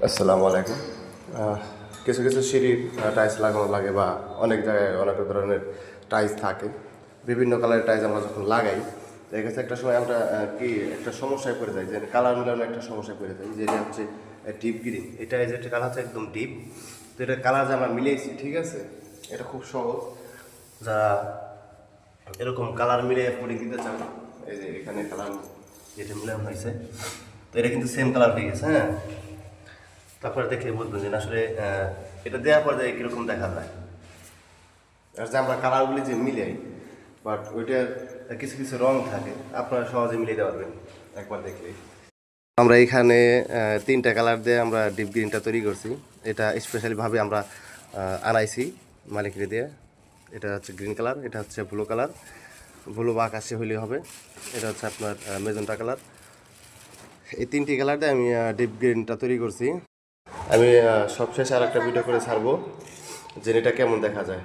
আসসালামু আলাইকুম। কিছু কিছু সিঁড়ির টাইলস লাগানো লাগে বা অনেক জায়গায় অনেক ধরনের টাইলস থাকে। বিভিন্ন কালারের টাইলস আমরা যখন লাগাই, দেখা গেছে একটা সময় আমরা কি একটা সমস্যায় পড়ে যাই, যে কালার মিলানো একটা সমস্যায় পড়ে যাই, যেটা হচ্ছে ডিপ গ্রিন। এটা যে কালার হচ্ছে একদম ডিপ, তো এটা কালার যে আমরা মিলিয়েছি, ঠিক আছে, এটা খুব সহজ। যারা এরকম কালার মিলিয়ে পড়ে দিতে চান, এই যে এখানে কালার যেটা মিলানো হয়েছে, তো এটা কিন্তু সেম কালার হয়ে গেছে। হ্যাঁ, তারপরে দেখলে বুঝবেন যে আসলে এটা দেওয়ার পরে কীরকম দেখা যায়। আর যে আমরা কালারগুলি যে মিলাই, বাট ওইটার কিছু কিছু রং থাকে, আপনারা সহজে মিলিয়ে দিতে পারবেন একবার দেখলেই। আমরা এখানে তিনটা কালার দিয়ে আমরা ডিপ গ্রিনটা তৈরি করছি। এটা স্পেশালিভাবে আমরা আনাইছি মালিকরে দিয়ে। এটা হচ্ছে গ্রিন কালার, এটা হচ্ছে ব্লু কালার, ব্লু বা আকাশি হইলে হবে। এটা হচ্ছে আপনার মেজেন্টা কালার। এই তিনটি কালার দিয়ে আমি ডিপ গ্রিনটা তৈরি করছি। আমি সবশেষে আর একটা ভিডিও করে ছাড়বো যে এটা কেমন দেখা যায়।